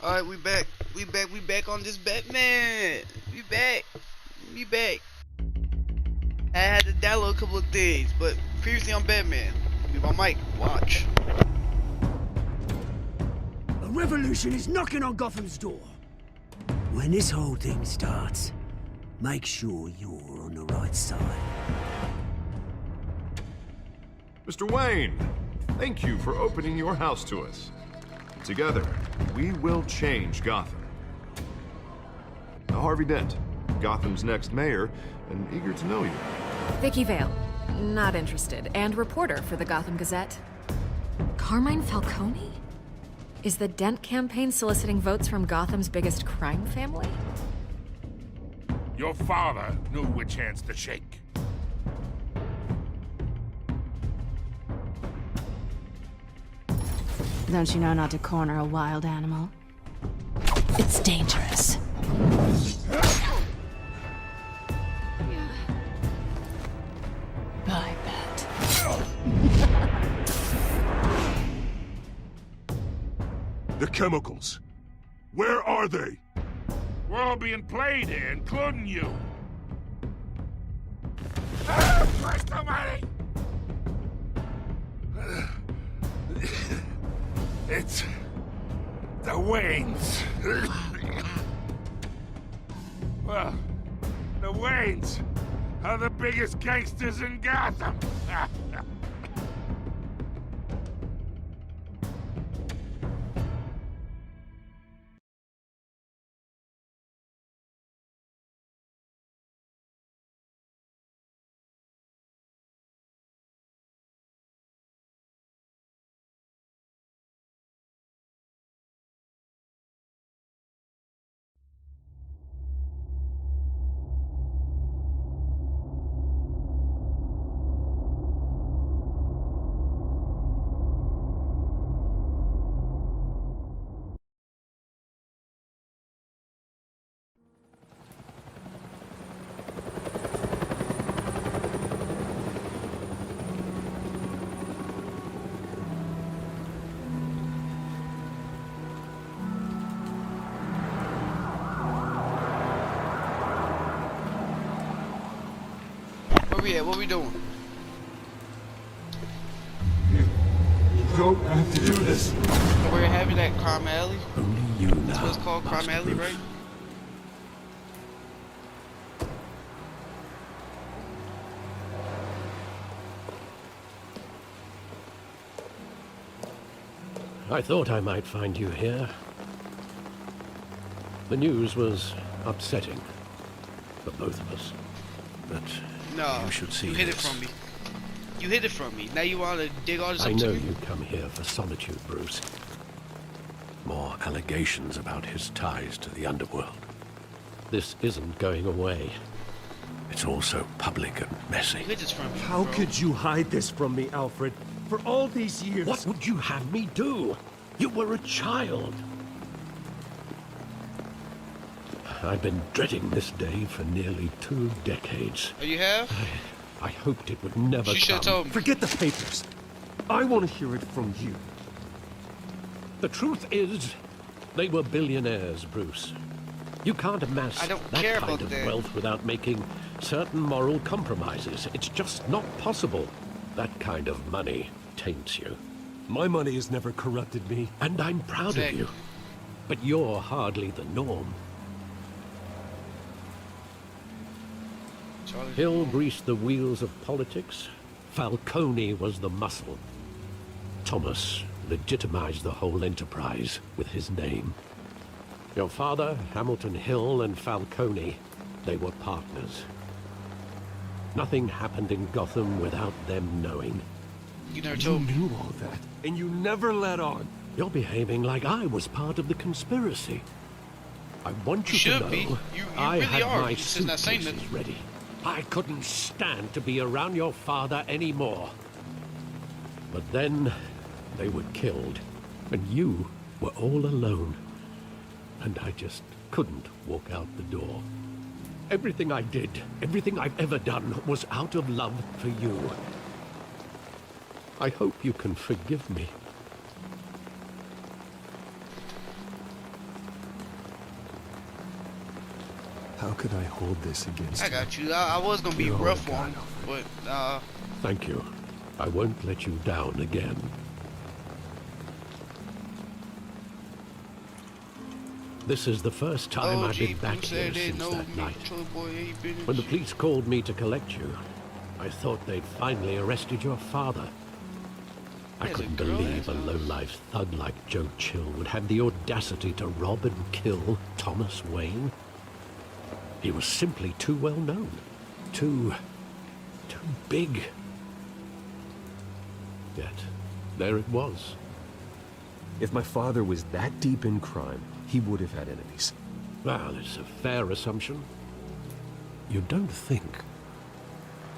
Alright, we back. We back on this Batman. We back. I had to download a couple of things, but previously on Batman. Leave my mic. Watch. A revolution is knocking on Gotham's door. When this whole thing starts, make sure you're on the right side. Mr. Wayne, thank you for opening your house to us. Together, we will change Gotham. Harvey Dent, Gotham's next mayor, and eager to know you. Vicky Vale, not interested, and reporter for the Gotham Gazette. Carmine Falcone? Is the Dent campaign soliciting votes from Gotham's biggest crime family? Your father knew which hands to shake. Don't you know not to corner a wild animal? It's dangerous. I bet. The chemicals. Where are they? We're all being played here, including you. Christ almighty! It's the Waynes. Well, the Waynes are the biggest gangsters in Gotham. Where we at? What we doing? You don't have to do this. We're having that Crime Alley. Only you now. That's what it's called, Crime Alley, Bruce. right? I thought I might find you here. The news was upsetting for both of us. But No, you should see you hid it this. from me. You hid it from me. Now you want to dig all this I up to know me? you come here for solitude, Bruce. More allegations about his ties to the underworld. This isn't going away. It's all so public and messy. You hid this from me, How bro. could you hide this from me, Alfred? For all these years... What would you have me do? You were a child. I've been dreading this day for nearly 2 decades. Oh, you have? I hoped it would never She should come. have told me. Forget the papers. I want to hear it from you. The truth is, they were billionaires, Bruce. You can't amass I don't that care kind about of that. wealth without making certain moral compromises. It's just not possible. That kind of money taints you. My money has never corrupted me. And I'm proud Exactly. of you. But you're hardly the norm. Charlie. Hill greased the wheels of politics. Falcone was the muscle. Thomas legitimized the whole enterprise with his name. Your father, Hamilton Hill, and Falcone, they were partners. Nothing happened in Gotham without them knowing. You never You told me. knew all that, and you never let on. You're behaving like I was part of the conspiracy. I want you Should to know be. You I really had are. my You just not saying suitcases nothing. ready. I couldn't stand to be around your father anymore. But then they were killed, and you were all alone. And I just couldn't walk out the door. Everything I did, everything I've ever done, was out of love for you. I hope you can forgive me. How could I hold this against I you? got you. I was gonna be You're all rough I on got. him, but Thank you. I won't let you down again. This is the first time I've been back here since that night. When the police called me to collect you, I thought they'd finally arrested your father. I couldn't believe a low-life thug like Joe Chill would have the audacity to rob and kill Thomas Wayne. He was simply too well known. Too big. Yet, there it was. If my father was that deep in crime, he would have had enemies. Well, it's a fair assumption. You don't think.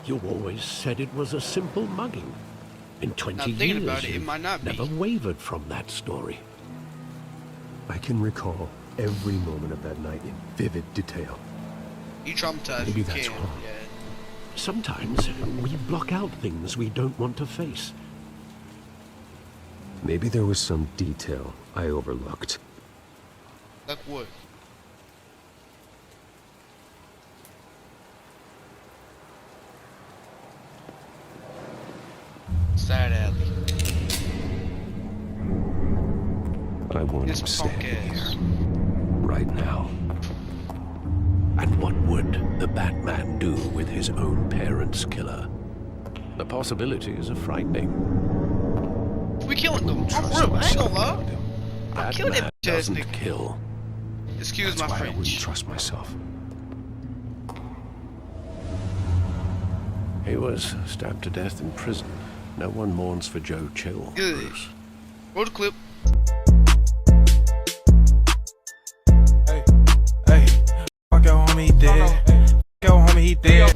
You always said it was a simple mugging. In 20 years, about it, it you've might not be. never wavered from that story. I can recall every moment of that night in vivid detail. You traumatized. Maybe You that's can. wrong. Yeah. Sometimes we block out things we don't want to face. Maybe there was some detail I overlooked. Like what? Side alley. I want This him punk standing ass. here, right now. And what would the Batman do with his own parents' killer? The possibilities are frightening. We killing them. I'm Trust real. I ain't gonna myself. lie. I'm killing Batman that bitch ass doesn't nigga. kill. Excuse That's my why I wouldn't French. trust myself. He was stabbed to death in prison. No one mourns for Joe Chill, Good. Bruce. Roll the clip. Hey, fuck your homie, he dead. Fuck your homie, he dead.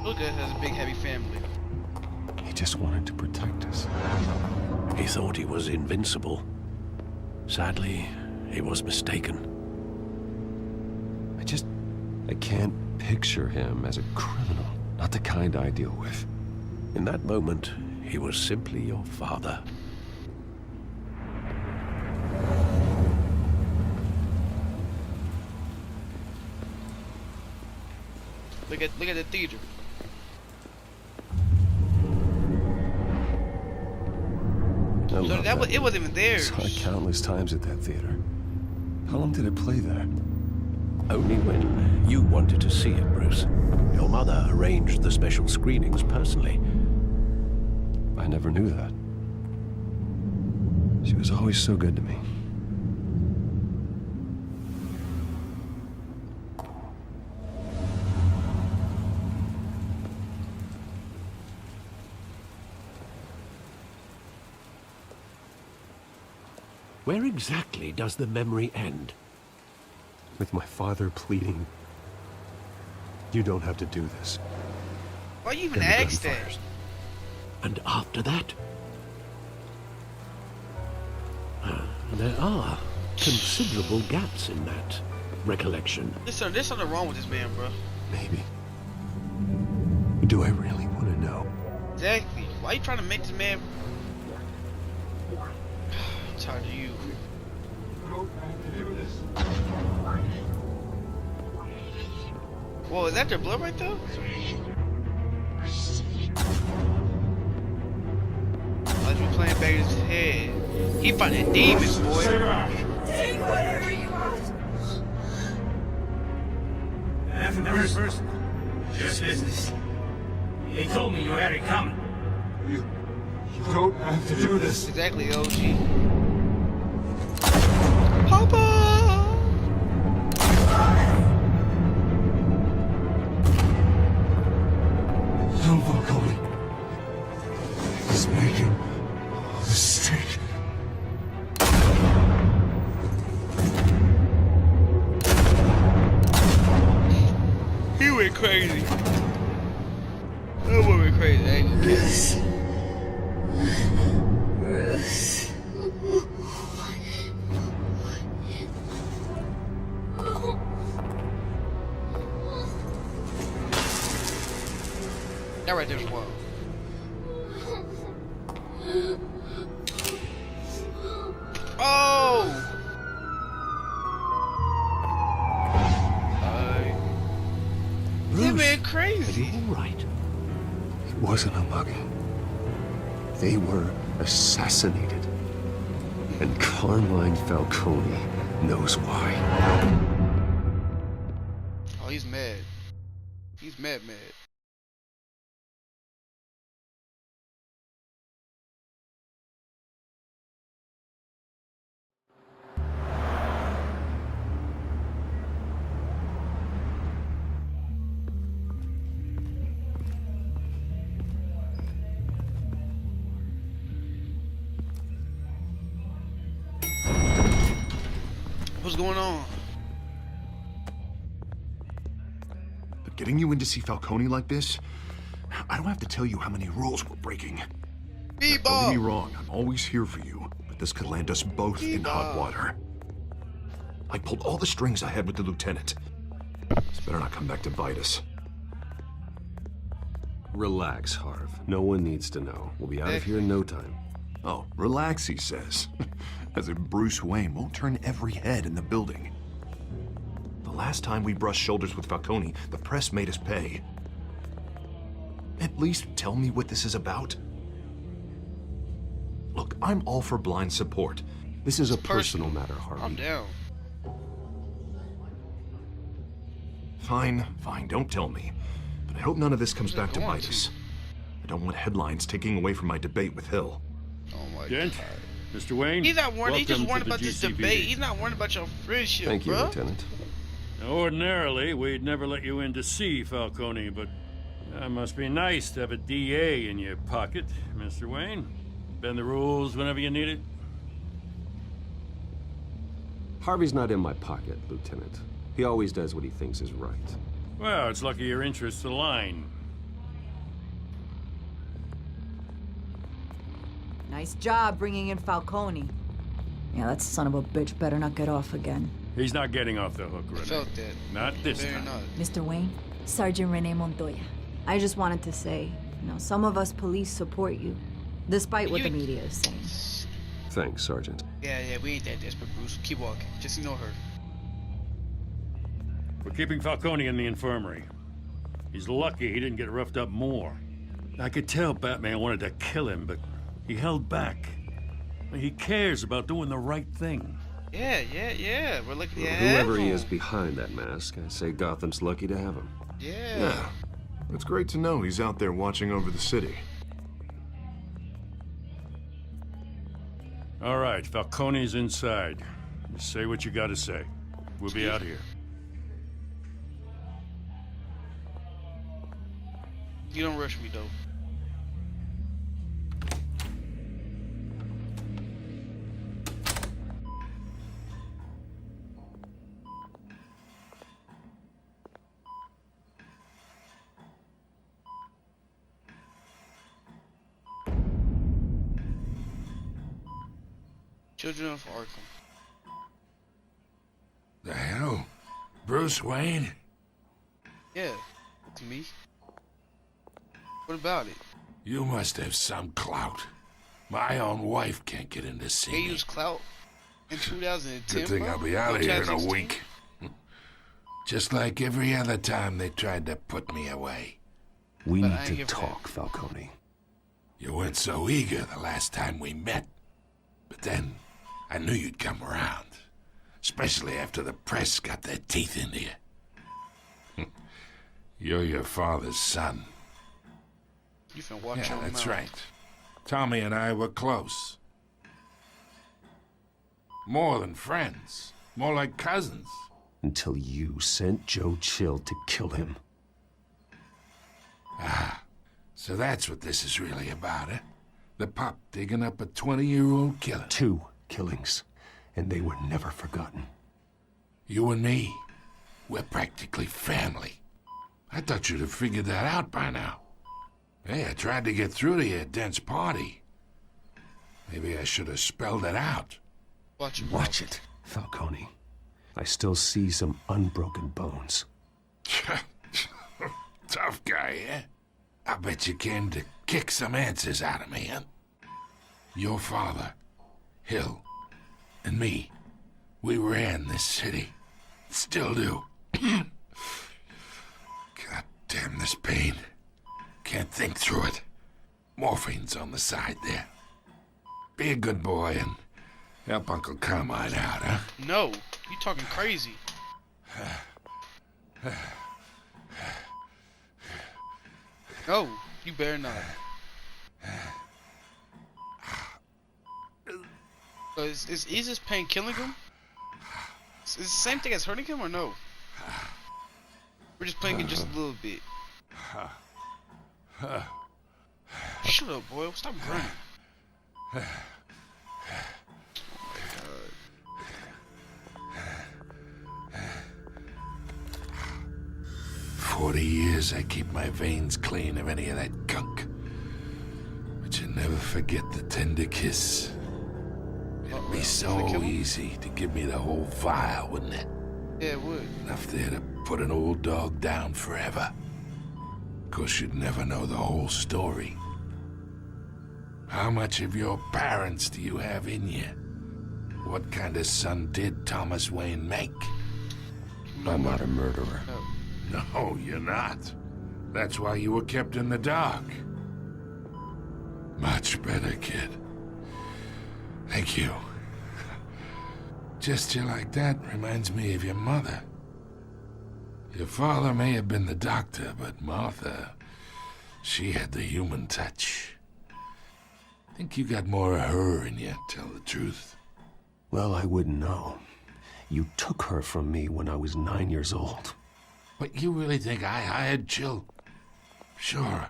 Look at has a big heavy family. He just wanted to protect us. He thought he was invincible. Sadly, he was mistaken. I can't picture him as a criminal. Not the kind I deal with. In that moment, he was simply your father. Look at the theater. I So love that was, it wasn't even there. Saw it countless times at that theater. How long did it play there? Only when you wanted to see it, Bruce. Your mother arranged the special screenings personally. I never knew that. She was always so good to me. Where exactly does the memory end? With my father pleading, "You don't have to do this." Why you even Then the ask gun that? fires. And after that? There are considerable gaps in that recollection. There's something wrong with this man, bro. Maybe. Do I really want to know? Exactly. Why you trying to make this man? I'm tired of you. Whoa, is that their blood right there? As we playing back his head. He fighting demons, boy. Take whatever you want. Nothing personal. Just business. They told me you had it coming. You don't have to do this. Exactly, OG. Papa! Don't walk away. He's making a mistake. He went crazy. That boy went crazy. I ain't gonna kill him. That right there was wild. Oh! He been crazy. Are you all right? It wasn't a bug. They were assassinated. And Carmine Falcone knows why. Oh, he's mad. He's mad. What's going on? Getting you in to see Falcone like this? I don't have to tell you how many rules we're breaking. Don't get me wrong, I'm always here for you, but this could land us both in hot water. I pulled all the strings I had with the lieutenant. This better not come back to bite us. Relax, Harv. No one needs to know. We'll be out of here in no time. Oh, relax, he says. As if Bruce Wayne won't turn every head in the building. The last time we brushed shoulders with Falcone, the press made us pay. At least tell me what this is about. Look, I'm all for blind support. This is a personal matter, Harvey. I'm down. Fine, don't tell me. But I hope none of this comes back to bite us. I don't want headlines taking away from my debate with Hill. Oh my Gent, God. Mr. Wayne. He's not worried. He's just welcome worried to the about this GCPD. debate. He's not worried about your friendship, Thank you, bro. Lieutenant. Ordinarily, we'd never let you in to see Falcone, but that must be nice to have a DA in your pocket, Mr. Wayne. Bend the rules whenever you need it. Harvey's not in my pocket, Lieutenant. He always does what he thinks is right. Well, it's lucky your interests align. Nice job bringing in Falcone. Yeah, that son of a bitch better not get off again. He's not getting off the hook, I Renee. felt that. Not this Better time. not. Mr. Wayne, Sergeant Renee Montoya. I just wanted to say, some of us police support you, despite what the media is saying. Thanks, Sergeant. Yeah, we ain't that desperate, Bruce. Keep walking. Just ignore her. We're keeping Falcone in the infirmary. He's lucky he didn't get roughed up more. I could tell Batman wanted to kill him, but he held back. He cares about doing the right thing. Yeah. We're looking at Whoever he is behind that mask, I say Gotham's lucky to have him. Yeah. It's great to know he's out there watching over the city. All right, Falcone's inside. Just say what you gotta say. We'll be out here. You don't rush me, though. Children of Arkham. The hell? Bruce Wayne? Yeah, it's me. What about it? You must have some clout. My own wife can't get in to see They me. use clout in 2010. Good thing bro? I'll be out of here in a 2016? week. Just like every other time they tried to put me away. We But I need ain't to here for talk, Falcone. You weren't so eager the last time we met. But then, I knew you'd come around. Especially after the press got their teeth into you. You're your father's son. You finna watch Yeah, your that's mouth. right. Tommy and I were close. More than friends. More like cousins. Until you sent Joe Chill to kill him. Ah, so that's what this is really about, eh? The pup digging up a 20-year-old killer. 2 killings, and they were never forgotten. You and me, we're practically family. I thought you'd have figured that out by now. Hey, I tried to get through to your dense party. Maybe I should have spelled it out. Watch your Watch mouth. it, Falcone. I still see some unbroken bones. Tough guy, eh? I bet you came to kick some answers out of me, huh? Your father, Hill, and me, we ran this city. Still do. God damn this pain. Can't think through it. Morphine's on the side there. Be a good boy and help Uncle Carmine out, huh? No, you talking crazy. No, you better not. Is this pain killing him? Is it the same thing as hurting him or no? We're just playing it just a little bit. Shut up, boy. Stop running. Oh my God. 40 years I keep my veins clean of any of that gunk. But you never forget the tender kiss. It'd be so easy to give me the whole vial, wouldn't it? Yeah, it would. Enough there to put an old dog down forever. Of course, you'd never know the whole story. How much of your parents do you have in you? What kind of son did Thomas Wayne make? I'm not a murderer. No, you're not. That's why you were kept in the dark. Much better, kid. Thank you. Gesture like that reminds me of your mother. Your father may have been the doctor, but Martha, she had the human touch. Think you got more of her in you, tell the truth. Well, I wouldn't know. You took her from me when I was 9 years old. But you really think I hired Chill? Sure.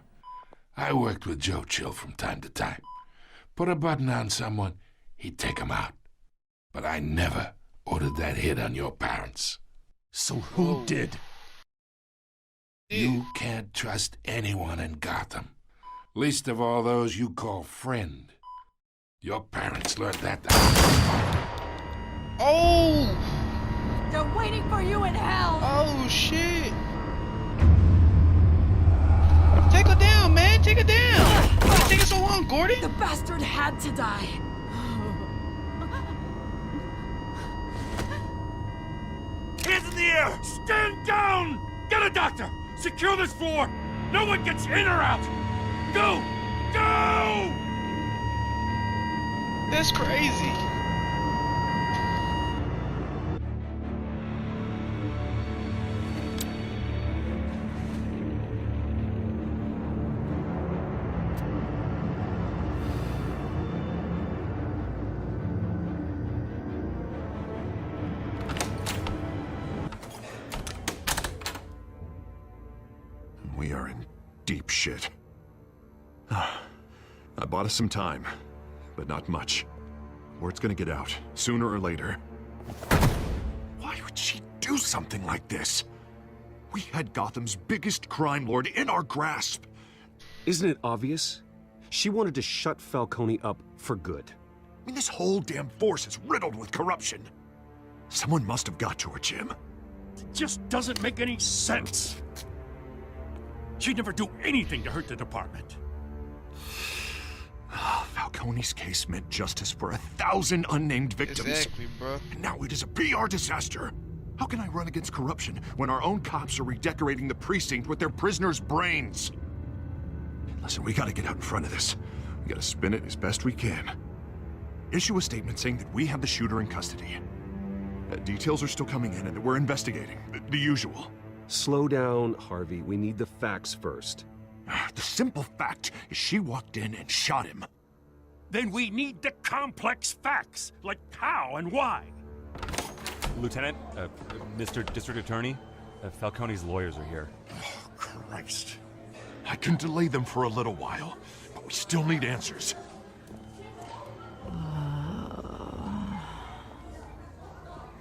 I worked with Joe Chill from time to time. Put a button on someone, he'd take him out. But I never ordered that hit on your parents. So who did? You can't trust anyone in Gotham. Least of all those you call friend. Your parents learned that. Oh! They're waiting for you in hell! Oh, shit! Take her down, man! Take her down! Why you taking so long, Gordon? The bastard had to die. Hands in the air! Stand down! Get a doctor! Secure this floor! No one gets in or out! Go! Go! That's crazy. We are in deep shit. I bought us some time, but not much. Word's gonna get out, sooner or later. Why would she do something like this? We had Gotham's biggest crime lord in our grasp. Isn't it obvious? She wanted to shut Falcone up for good. I mean, this whole damn force is riddled with corruption. Someone must have got to her, Jim. It just doesn't make any sense. She'd never do anything to hurt the department. Falcone's case meant justice for 1,000 unnamed victims. Exactly, bro. And now it is a PR disaster. How can I run against corruption when our own cops are redecorating the precinct with their prisoners' brains? Listen, we gotta get out in front of this. We gotta spin it as best we can. Issue a statement saying that we have the shooter in custody. Details are still coming in and that we're investigating. The usual. Slow down, Harvey. We need the facts first. The simple fact is she walked in and shot him. Then we need the complex facts, like how and why. Lieutenant, Mr. District Attorney, Falcone's lawyers are here. Oh, Christ. I can delay them for a little while, but we still need answers.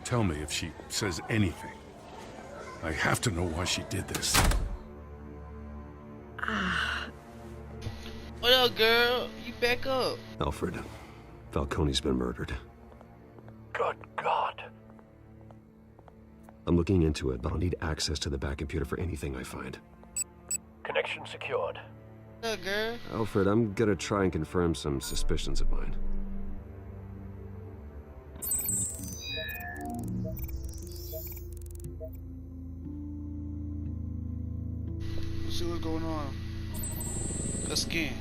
Tell me if she says anything. I have to know why she did this. What up, girl? You back up. Alfred, Falcone's been murdered. Good God. I'm looking into it, but I'll need access to the back computer for anything I find. Connection secured. Look, girl. Alfred, I'm gonna try and confirm some suspicions of mine. Let's see what's going on. Her skin.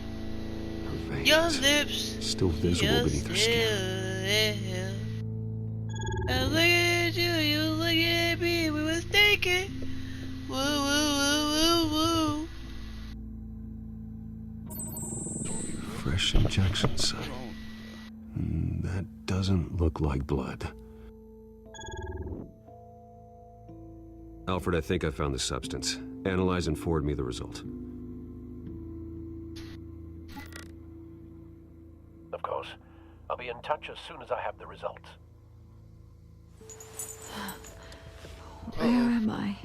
Her veins, Your lips. still visible beneath her skin. I look at you, you look at me. We was thinking. Woo, woo, woo, woo, woo. Fresh injection site. That doesn't look like blood. Alfred, I think I found the substance. Analyze and forward me the result. Of course. I'll be in touch as soon as I have the results. Where am I?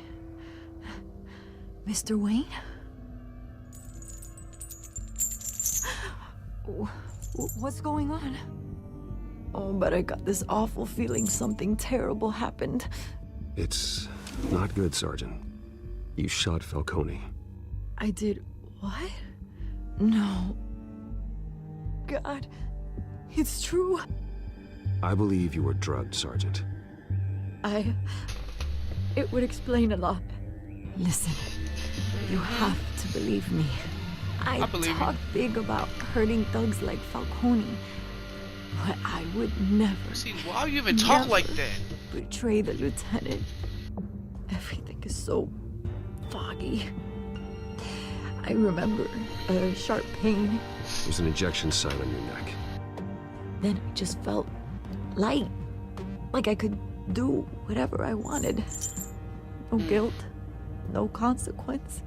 Mr. Wayne? What's going on? Oh, but I got this awful feeling something terrible happened. It's not good, Sergeant. You shot Falcone. I did what? No. God, it's true. I believe you were drugged, Sergeant. It would explain a lot. Listen, you have to believe me. I talk big about hurting thugs like Falcone, but I would never. See, why you even talk like that? Betray the lieutenant. Everything is so foggy. I remember a sharp pain. There's an injection site on your neck. Then I just felt light, like I could do whatever I wanted. No guilt, no consequence.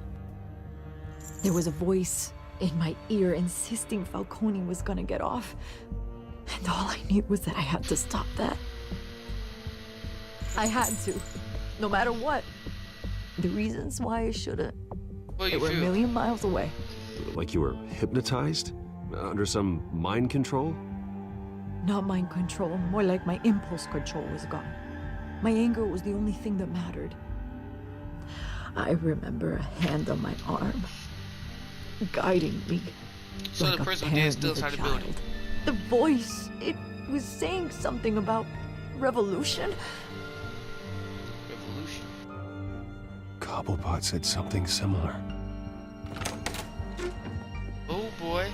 There was a voice in my ear insisting Falcone was gonna get off. And all I knew was that I had to stop that. I had to, no matter what. The reasons why I shouldn't, they were a million miles away. Like you were hypnotized? Under some mind control? Not mind control, more like my impulse control was gone. My anger was the only thing that mattered. I remember a hand on my arm, guiding me. So like the a person who did parent steal with a inside the building. child. The voice, it was saying something about revolution. Revolution. Cobblepot said something similar. Oh boy.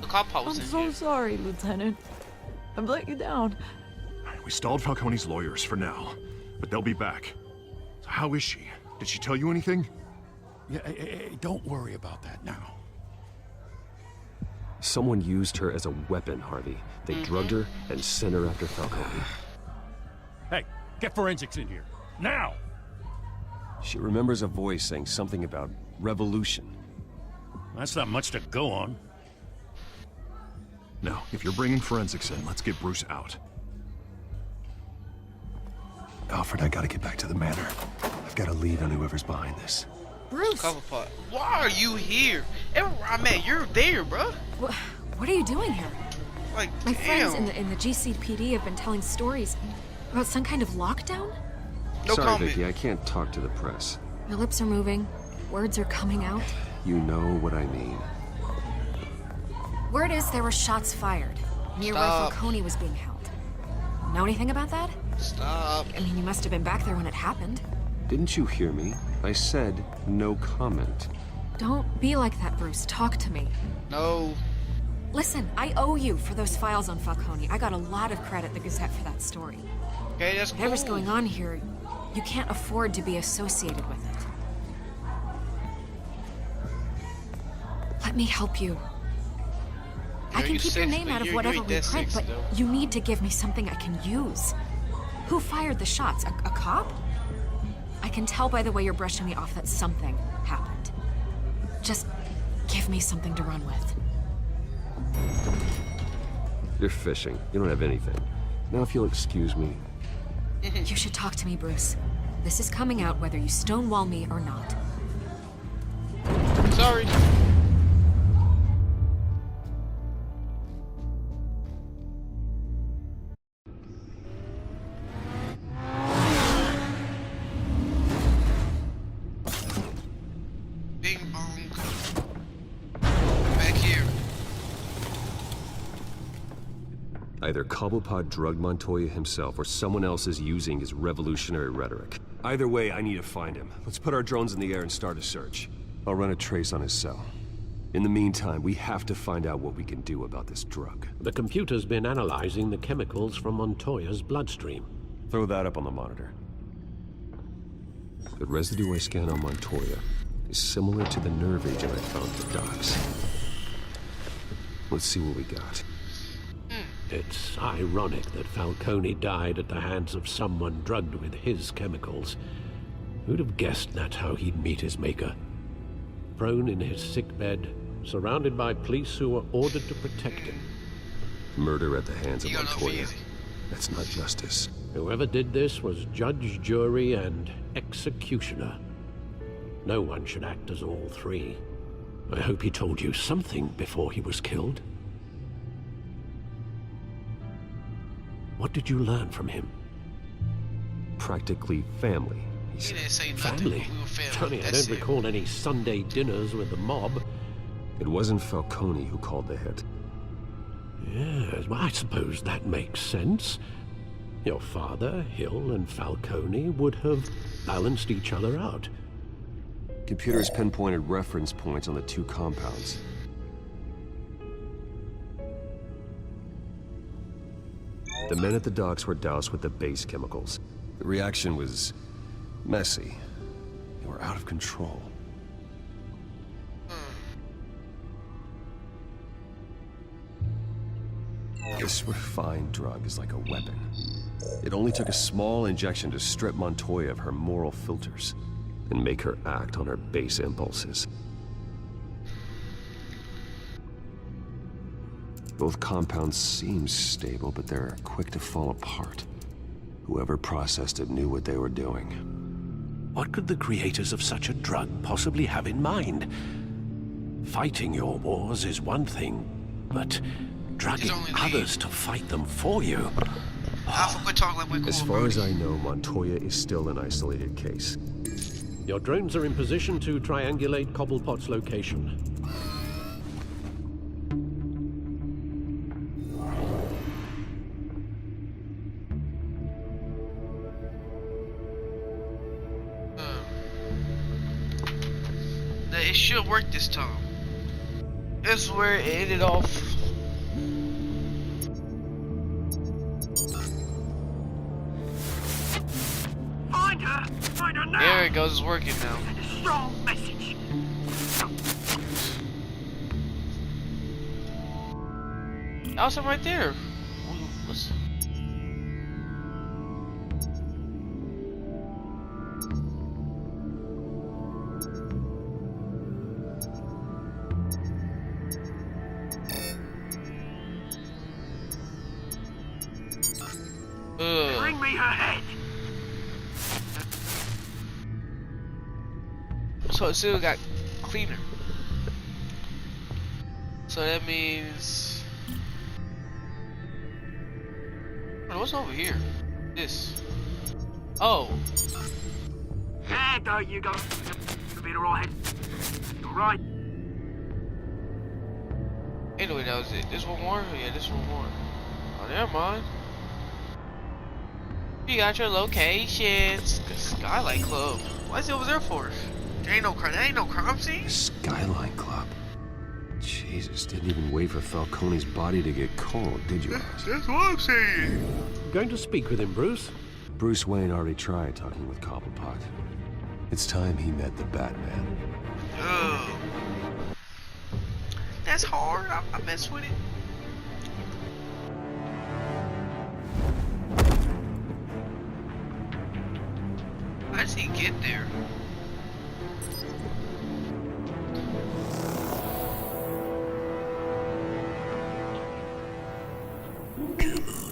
The cop was I'm in so here. sorry, Lieutenant. I've let you down. We stalled Falcone's lawyers for now, but they'll be back. So how is she? Did she tell you anything? Yeah, hey, don't worry about that now. Someone used her as a weapon, Harvey. They drugged her and sent her after Falcone. Hey, get forensics in here. Now! She remembers a voice saying something about revolution. That's not much to go on. Now, if you're bringing forensics in, let's get Bruce out. Alfred, I gotta get back to the manor. I've gotta lead on whoever's behind this. Bruce! Cobblepot. Why are you here? Everywhere I'm at, you're there, bro. What are you doing here? Like, My damn. friends in the GCPD have been telling stories about some kind of lockdown? No Sorry, comment. Vicky, I can't talk to the press. Your lips are moving, words are coming out. You know what I mean. Word is there were shots fired near where Stop. Falcone was being held. Know anything about that? Stop. I mean, you must have been back there when it happened. Didn't you hear me? I said no comment. Don't be like that, Bruce. Talk to me. No. Listen, I owe you for those files on Falcone. I got a lot of credit at the Gazette for that story. Okay, that's cool. Whatever's going on here, you can't afford to be associated with it. Let me help you. I can you're keep your sexy, name but out of you whatever ain't we that print, sexy, but though. you need to give me something I can use. Who fired the shots? A cop? I can tell by the way you're brushing me off that something happened. Just give me something to run with. You're fishing. You don't have anything. Now, if you'll excuse me. You should talk to me, Bruce. This is coming out whether you stonewall me or not. Sorry. Bing bong. Either Cobblepot drugged Montoya himself, or someone else is using his revolutionary rhetoric. Either way, I need to find him. Let's put our drones in the air and start a search. I'll run a trace on his cell. In the meantime, we have to find out what we can do about this drug. The computer's been analyzing the chemicals from Montoya's bloodstream. Throw that up on the monitor. The residue I scan on Montoya is similar to the nerve agent I found at the docks. Let's see what we got. It's ironic that Falcone died at the hands of someone drugged with his chemicals. Who'd have guessed that's how he'd meet his maker? Prone in his sickbed, surrounded by police who were ordered to protect him. Murder at the hands of Montoya. That's not justice. Whoever did this was judge, jury, and executioner. No one should act as all three. I hope he told you something before he was killed. What did you learn from him? Practically family, he said. He didn't say nothing. Family? We were family. Tony, I don't recall any Sunday dinners with the mob. It wasn't Falcone who called the hit. Yes, well, I suppose that makes sense. Your father, Hill, and Falcone would have balanced each other out. Computers pinpointed reference points on the two compounds. The men at the docks were doused with the base chemicals. The reaction was messy. They were out of control. This refined drug is like a weapon. It only took a small injection to strip Montoya of her moral filters and make her act on her base impulses. Both compounds seem stable, but they're quick to fall apart. Whoever processed it knew what they were doing. What could the creators of such a drug possibly have in mind? Fighting your wars is one thing, but drugging others to fight them for you? As far as I know, Montoya is still an isolated case. Your drones are in position to triangulate Cobblepot's location. It should work this time. This is where it ended off. Find her! Find her now! There it goes, it's working now. Send a strong message. Awesome right there. What's... Bring me her head! So it still got cleaner. So that means... What's over here? This. Oh. There, don't you go. You'll be alright. Alright. Anyway, that was it. This one more? Yeah, this one more. Oh, never mind. You got your locations. Skylight Club. Why is it over there for? There ain't no crime scene. The Skyline Club. Jesus, didn't even wait for Falcone's body to get cold, did you? That's what I'm saying. Going to speak with him, Bruce? Bruce Wayne already tried talking with Cobblepot. It's time he met the Batman. Oh. That's hard. I mess with it. How does he get there?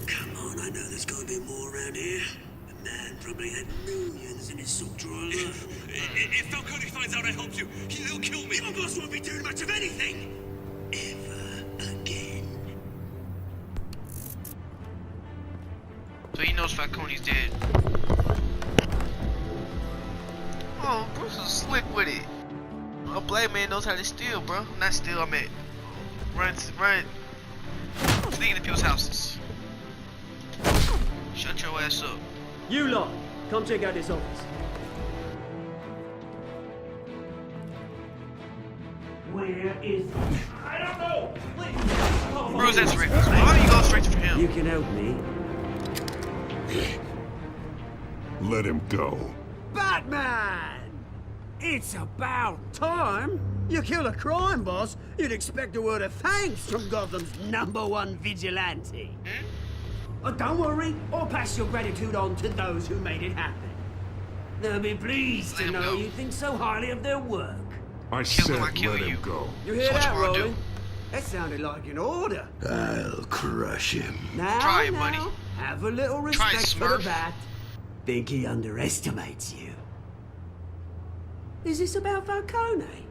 Come on, I know there's gotta be more around here. The man probably had millions in his sock drawer alone. If Falcone finds out I helped you, he'll kill me. Your boss won't be doing much of anything. Ever again. So he knows Falcone's dead. Oh, Bruce is slick with it. A black man knows how to steal, bro. Not steal, I mean run. Sneak into people's houses. Shut your ass up. You lot, come check out this office. Where is he? I don't know! Please! Bruce, that's right. Why don't you go straight for him? You can help me. Let him go. Batman! It's about time. You kill a crime boss, you'd expect a word of thanks from Gotham's #1 vigilante. But don't worry, I'll pass your gratitude on to those who made it happen. They'll be pleased to know you think so highly of their work. I said let him go. You hear that, Roland? That sounded like an order. I'll crush him. Now, Try it, buddy. have a little Try it, respect for the Smurf. bat. Think he underestimates you. Is this about Falcone?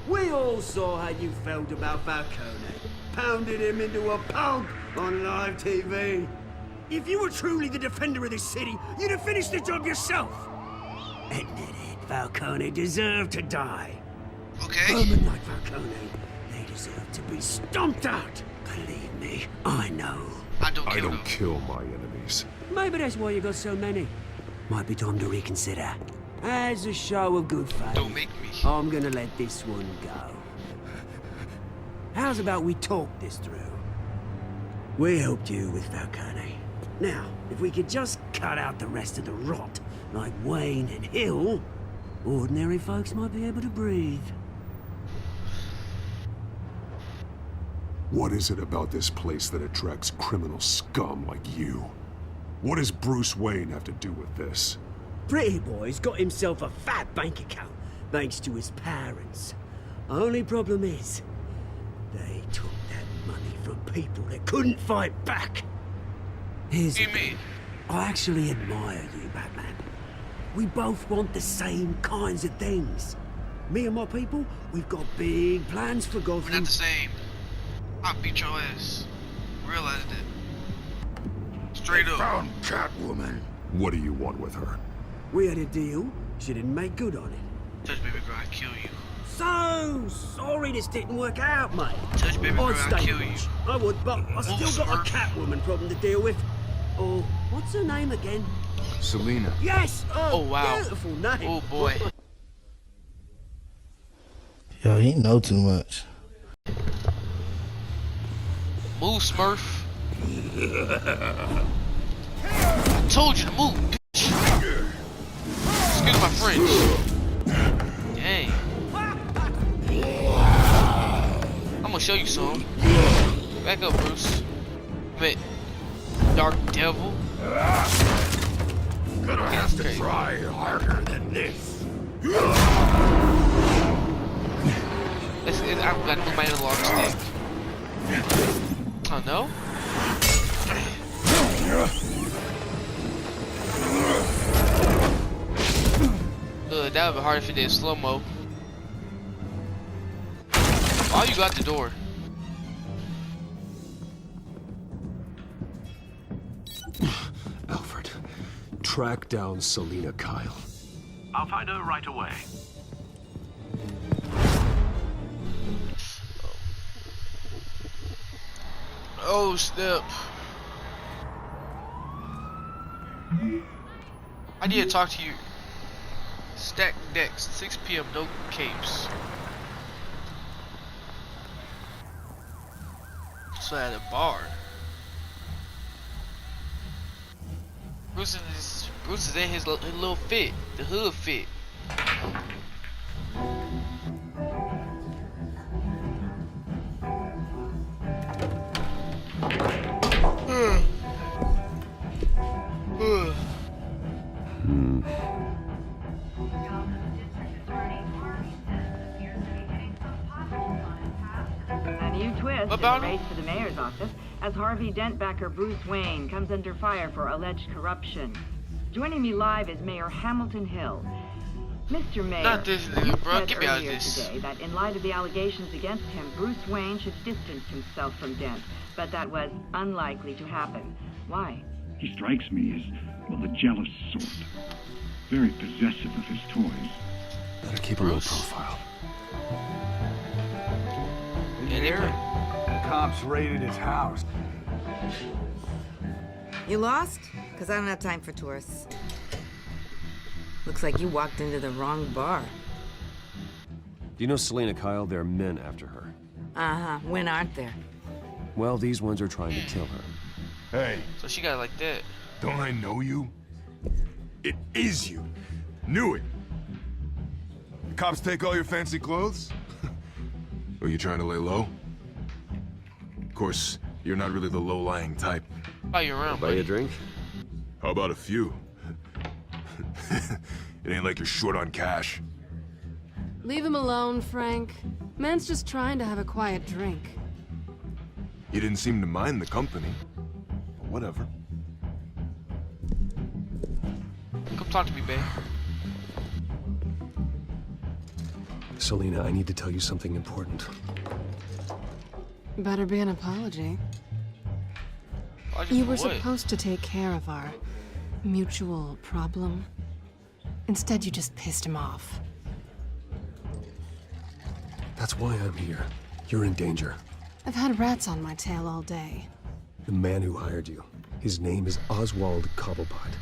We all saw how you felt about Falcone. Pounded him into a pulp on live TV. If you were truly the defender of this city, you'd have finished the job yourself. Admit it, Falcone deserved to die. Okay. Women like Falcone, they deserve to be stomped out. Believe me, I know. I don't I kill don't them. kill my enemies. Maybe that's why you got so many. Might be time to reconsider. As a show of good faith, Don't make me. I'm gonna let this one go. How's about we talk this through? We helped you with Falcone. Now, if we could just cut out the rest of the rot, like Wayne and Hill, ordinary folks might be able to breathe. What is it about this place that attracts criminal scum like you? What does Bruce Wayne have to do with this? Pretty Boy's got himself a fat bank account, thanks to his parents. Only problem is, they took that money from people that couldn't fight back. Here's the thing. I actually admire you, Batman. We both want the same kinds of things. Me and my people, we've got big plans for Gotham. We're not the same. I'll beat your ass. Realized it. Straight up. Found Catwoman. What do you want with her? We had a deal. She didn't make good on it. Touch baby girl, I'll kill you. So sorry this didn't work out, mate. Touch baby girl, I'd I'll stay kill with you. you. I would, but I still got a Smurf. Catwoman problem to deal with. Oh, what's her name again? Selina. Yes! Oh, wow. Beautiful name. Oh boy. Yo, he know too much. Move, Smurf. I told you to move, bitch. Excuse my French. Dang. I'm gonna show you some. Back up, Bruce. Wait. Dark Devil. Gonna have to try harder than this. I've got no mind long stick. Oh no? That would be hard if it did slow-mo. Oh, you got the door. Alfred, track down Selina Kyle. I'll find her right away. Oh, snap. I need to talk to you. Stack decks, 6 p.m., no capes. So at a bar. Bruce is in his little fit, the hood fit. A new twist in the race for the mayor's office as Harvey Dent backer Bruce Wayne comes under fire for alleged corruption. Joining me live is Mayor Hamilton Hill. Mr. Mayor, Not this, you bro. said Get me out of earlier this. today that in light of the allegations against him, Bruce Wayne should distance himself from Dent, but that was unlikely to happen. Why? He strikes me as, well, the jealous sort. Very possessive of his toys. Better keep a low profile. In here, the cops raided his house. You lost? Because I don't have time for tourists. Looks like you walked into the wrong bar. Do you know Selena Kyle? There are men after her. Uh-huh. When aren't there? Well, these ones are trying to kill her. Hey. So she got it like that. Don't I know you? It is you. Knew it. The cops take all your fancy clothes? Are you trying to lay low? Of course, you're not really the low-lying type. Buy you around, Buy you a drink? How about a few? It ain't like you're short on cash. Leave him alone, Frank. Man's just trying to have a quiet drink. You didn't seem to mind the company. But whatever. Come talk to me, babe. Selena, I need to tell you something important. Better be an apology. You were supposed to take care of our mutual problem. Instead, you just pissed him off. That's why I'm here. You're in danger. I've had rats on my tail all day. The man who hired you, his name is Oswald Cobblepot.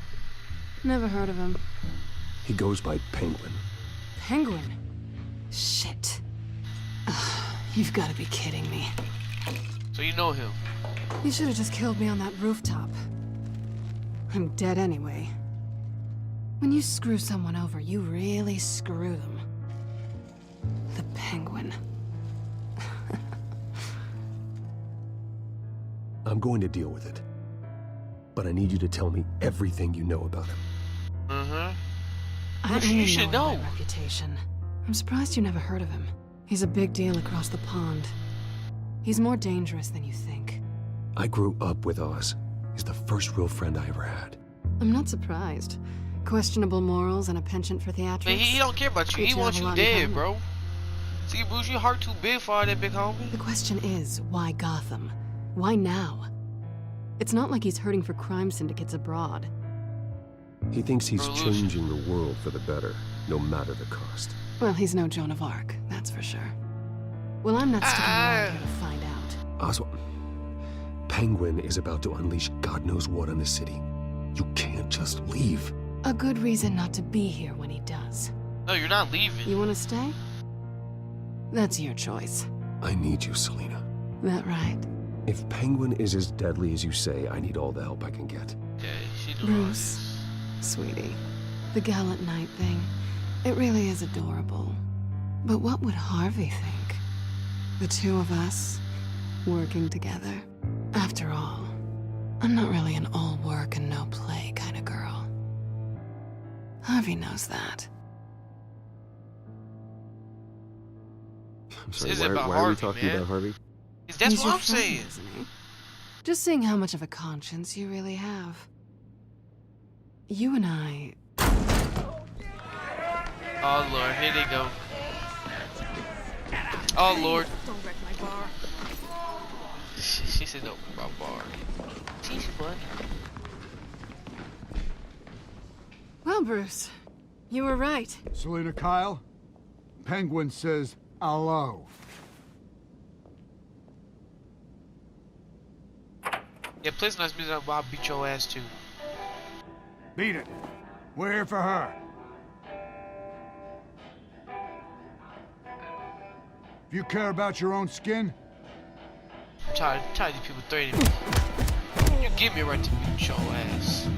Never heard of him. He goes by Penguin. Penguin? Shit. Ugh, you've got to be kidding me. So you know him? You should have just killed me on that rooftop. I'm dead anyway. When you screw someone over, you really screw them. The Penguin. I'm going to deal with it. But I need you to tell me everything you know about him. I You should know. My reputation. I'm surprised you never heard of him. He's a big deal across the pond. He's more dangerous than you think. I grew up with Oz. He's the first real friend I ever had. I'm not surprised. Questionable morals and a penchant for theatrics. Man, he don't care about you. He wants you dead, bro. See, Bruce, your heart too big for all that, big homie. The question is, why Gotham? Why now? It's not like he's hurting for crime syndicates abroad. He thinks he's changing the world for the better, no matter the cost. Well, he's no Joan of Arc, that's for sure. Well, I'm not sticking around here to find out. Oswald, Penguin is about to unleash God knows what on the city. You can't just leave. A good reason not to be here when he does. No, you're not leaving. You want to stay? That's your choice. I need you, Selena. That right? If Penguin is as deadly as you say, I need all the help I can get. Bruce, sweetie, the gallant knight thing, it really is adorable. But what would Harvey think? The two of us, working together. After all, I'm not really an all work and no play kind of girl. Harvey knows that. I'm sorry, why are we talking about Harvey? That's He's what your I'm saying. friend, isn't he? Just seeing how much of a conscience you really have. You and I... Oh, Lord, here they go. Oh, Lord. Don't wreck my bar. She said no, my bar. She's funny. Well, Bruce, you were right. Selena Kyle, Penguin says hello. Yeah, please nice me that I'll beat your ass too. Beat it. We're here for her. If you care about your own skin, I'm tired of these people threatening me. You give me a right to beat your ass.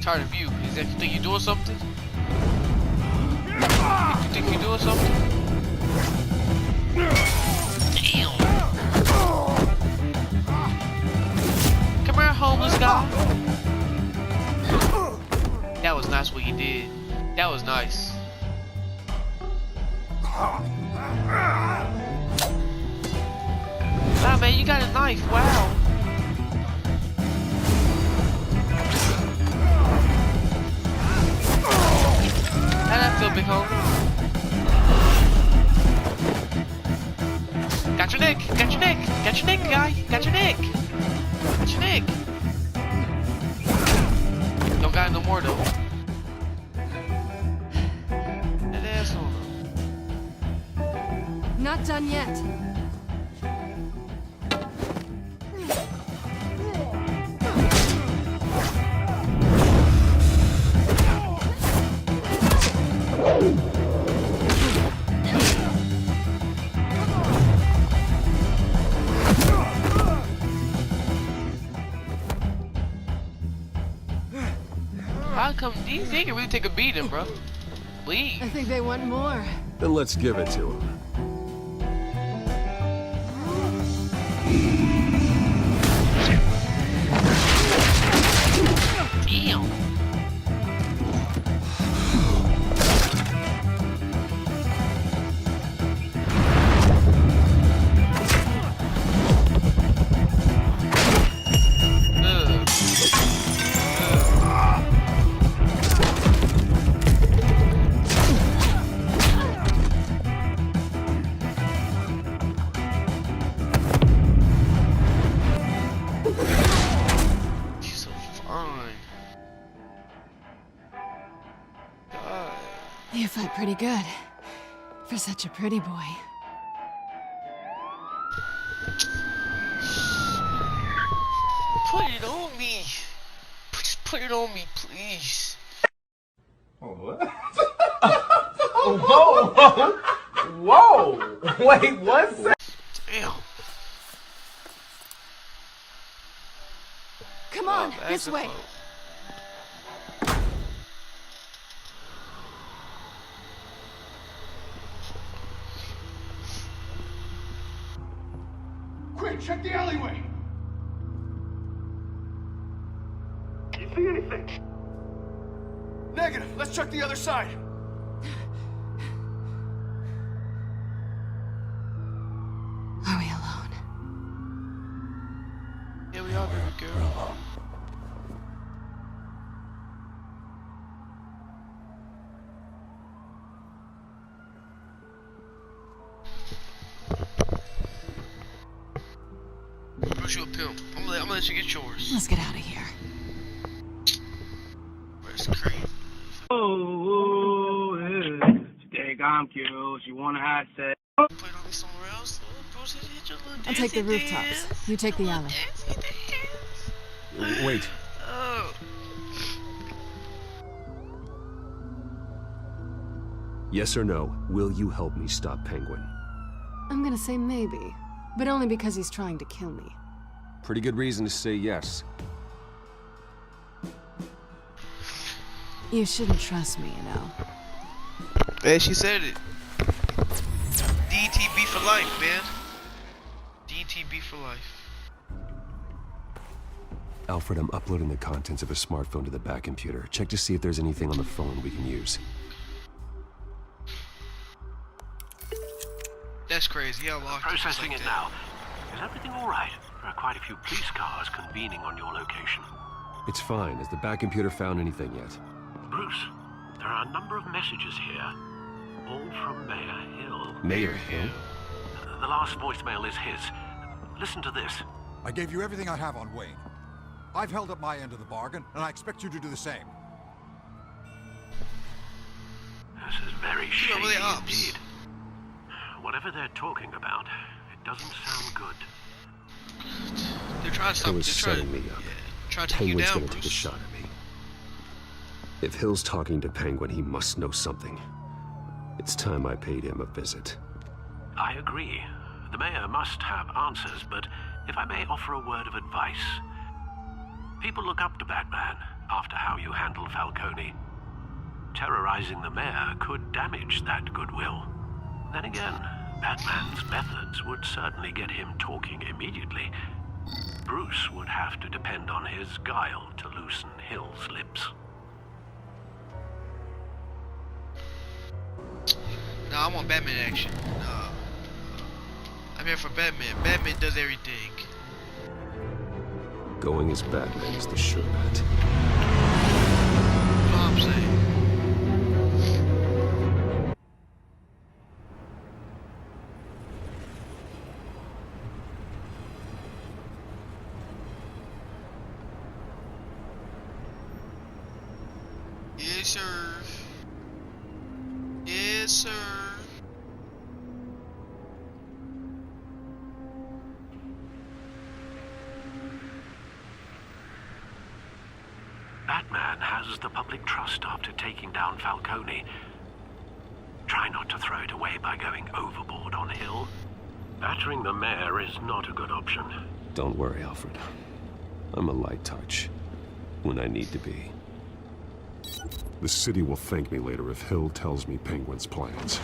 Tired of you. Is that you think you're doing something? You think you're doing something? Damn. Come here, homeless guy. That was nice what you did. That was nice. Wow, man, you got a knife. Wow. How'd that feel, big homie? Got your neck. Got your neck. Got your neck, guy. Got your neck. Got your neck. Don't got no more, though. That asshole. Not done yet. How come these they can really take a beating, bro? Please. I think they want more. Then let's give it to him. Damn. You fight pretty good. For such a pretty boy. Put it on me. Just put it on me, please. Oh, what? Whoa! Whoa! Wait, what's that? Damn. Come on, this way. Quick, check the alleyway! You see anything? Negative. Let's check the other side. Are we alone? Yeah, we are, baby girl. Bruce, you a pimp. I'm gonna let you get yours. Let's get out of here. Where's the cream? Oh, yeah. She think I'm cute. She wanna have sex. Put it on me somewhere else. Bruce, hit your little I'll take the dancey rooftops. dance. You take the alley. Wait. Oh. Yes or no, will you help me stop Penguin? I'm gonna say maybe, but only because he's trying to kill me. Pretty good reason to say yes. You shouldn't trust me, you know. Hey, she said it. DTB for life, man. DTB for life. Alfred, I'm uploading the contents of a smartphone to the back computer. Check to see if there's anything on the phone we can use. That's crazy. Yeah, locked. Processing it now. Is everything all right? There are quite a few police cars convening on your location. It's fine. Has the back computer found anything yet? Bruce, there are a number of messages here, all from Mayor Hill. Mayor Hill? The last voicemail is his. Listen to this. I gave you everything I have on Wayne. I've held up my end of the bargain, and I expect you to do the same. This is very shady indeed. Whatever they're talking about, it doesn't sound good. They're trying to stop. Hill is setting me up. Trying to take you Penguin's down, gonna take a shot at me. If Hill's talking to Penguin, he must know something. It's time I paid him a visit. I agree. The mayor must have answers, but if I may offer a word of advice. People look up to Batman after how you handled Falcone. Terrorizing the mayor could damage that goodwill. Then again, Batman's methods would certainly get him talking immediately. Bruce would have to depend on his guile to loosen Hill's lips. No, I want Batman action. No. I'm here for Batman. Batman does everything. Going as Batman is the sure bet. That's what I'm saying. Yes, sir. Yes, sir. rebuilds the public trust after taking down Falcone. Try not to throw it away by going overboard on Hill. Battering the mayor is not a good option. Don't worry, Alfred. I'm a light touch when I need to be. The city will thank me later if Hill tells me Penguin's plans.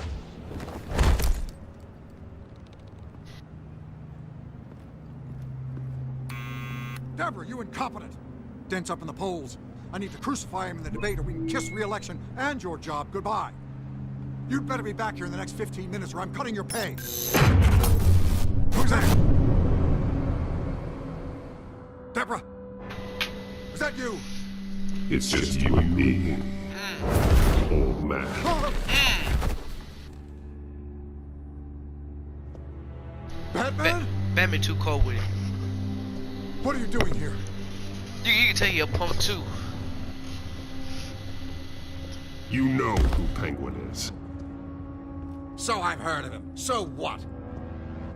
Deborah, you incompetent! Dent's up in the polls. I need to crucify him in the debate or we can kiss re-election and your job goodbye. You'd better be back here in the next 15 minutes or I'm cutting your pay. Who's that? Deborah? Is that you? It's just you and me, old man. Batman? Batman too cold with it. What are you doing here? You can tell you're a punk too. You know who Penguin is. So I've heard of him. So what?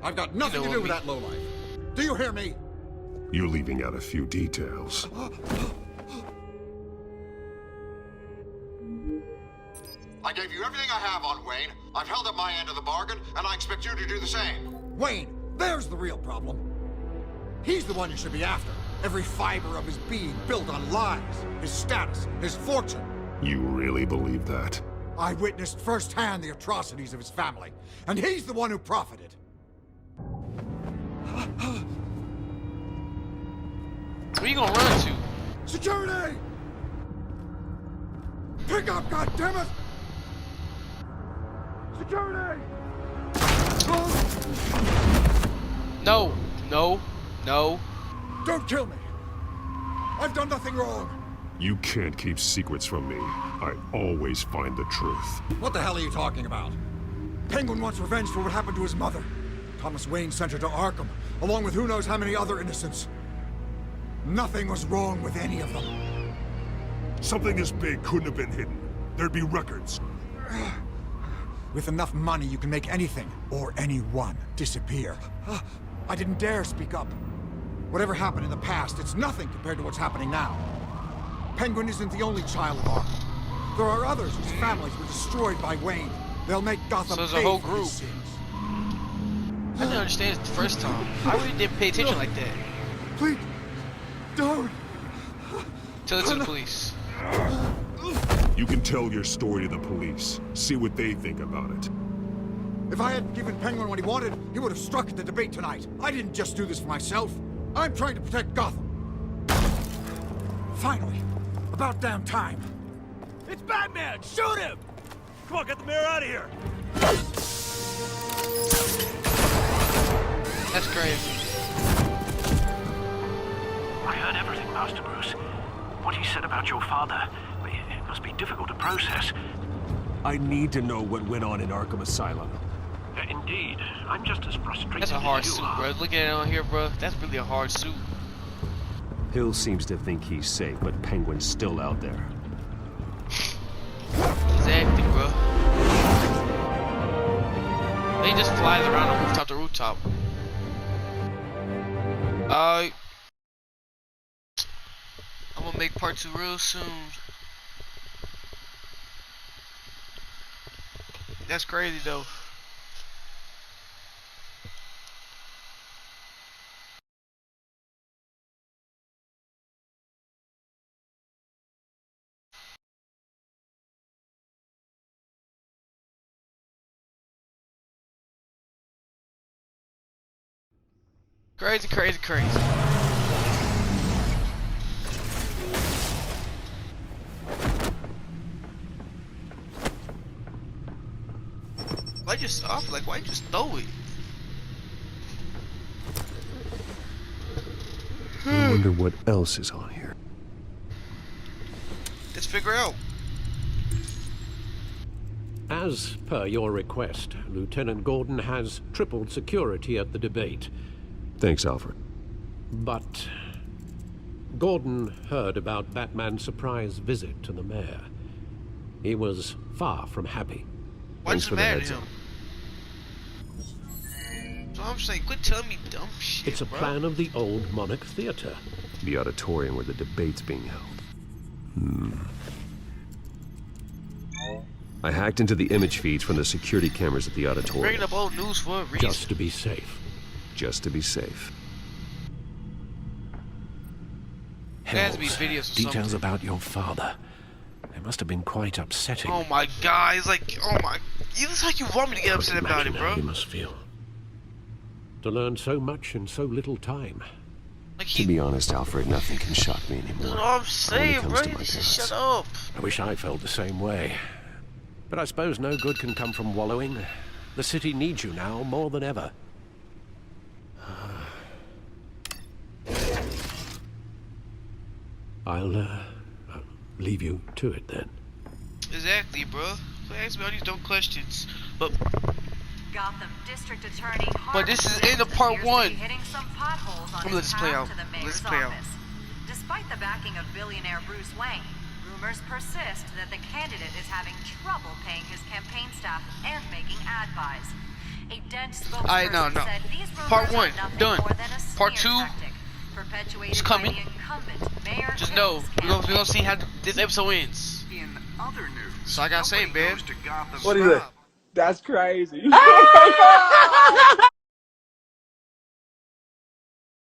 I've got nothing to do with that lowlife. Do you hear me? You're leaving out a few details. I gave you everything I have on Wayne. I've held up my end of the bargain, and I expect you to do the same. Wayne, there's the real problem. He's the one you should be after. Every fiber of his being built on lies, his status, his fortune. You really believe that? I witnessed firsthand the atrocities of his family, and he's the one who profited. Where you gonna run to? Security! Pick up, goddammit! Security! No, no, no. Don't kill me! I've done nothing wrong! You can't keep secrets from me. I always find the truth. What the hell are you talking about? Penguin wants revenge for what happened to his mother. Thomas Wayne sent her to Arkham, along with who knows how many other innocents. Nothing was wrong with any of them. Something this big couldn't have been hidden. There'd be records. With enough money, you can make anything, or anyone, disappear. I didn't dare speak up. Whatever happened in the past, it's nothing compared to what's happening now. Penguin isn't the only child of Arkham. There are others whose families were destroyed by Wayne. They'll make Gotham So there's pay a whole for group. his sins. I didn't understand it the first time. I really didn't pay attention like that. Please, don't. Tell it to the police. You can tell your story to the police. See what they think about it. If I hadn't given Penguin what he wanted, he would have struck at the debate tonight. I didn't just do this for myself. I'm trying to protect Gotham. Finally. About damn time. It's Batman! Shoot him! Come on, get the mayor out of here! That's crazy. I heard everything, Master Bruce. What he said about your father, it must be difficult to process. I need to know what went on in Arkham Asylum. Indeed. I'm just as frustrated That's a hard as you suit, are. bro. Look at it on here, bro. That's really a hard suit. Hill seems to think he's safe, but Penguin's still out there. Exactly, bro. They just flies around on rooftop to rooftop. I'm gonna make part 2 real soon. That's crazy though. Crazy, crazy, crazy. Why just off? Like, why just throw it? I wonder what else is on here. Let's figure out. As per your request, Lieutenant Gordon has tripled security at the debate. Thanks, Alfred. But Gordon heard about Batman's surprise visit to the mayor. He was far from happy. What's the matter with him? So I'm saying, quit telling me dumb shit. It's a plan of the old Monarch Theater. The auditorium where the debate's being held. I hacked into the image feeds from the security cameras at the auditorium. Bringing up old news for a reason. Just to be safe. Just to be safe. There has to be videos or Details something. about your father. They must have been quite upsetting. Oh my god, it's like, oh my... It's like you want me to get upset about it, Imagine bro. how you must feel. To learn so much in so little time. Like To be honest, Alfred, nothing can shock me anymore. That's what I'm saying, comes bro. to You my need to parents. shut up. I wish I felt the same way. But I suppose no good can come from wallowing. The city needs you now more than ever. I'll leave you to it then. Exactly, bro. So ask me all these dumb questions. But Gotham District Attorney But this is in the part one. I'm gonna let this play out. Let's play out. Despite the backing of billionaire Bruce Wayne, rumors persist that the candidate is having trouble paying his campaign staff and making ad buys. A Dent spokesperson said these rumors Part one, are nothing done. more than a smear Part two, tactic perpetuated it's coming. by the incumbent Mayor Just know, Hill's we're gonna see how this episode ends. In other news, So I gotta say, man. goes to Gotham What is it? That's crazy.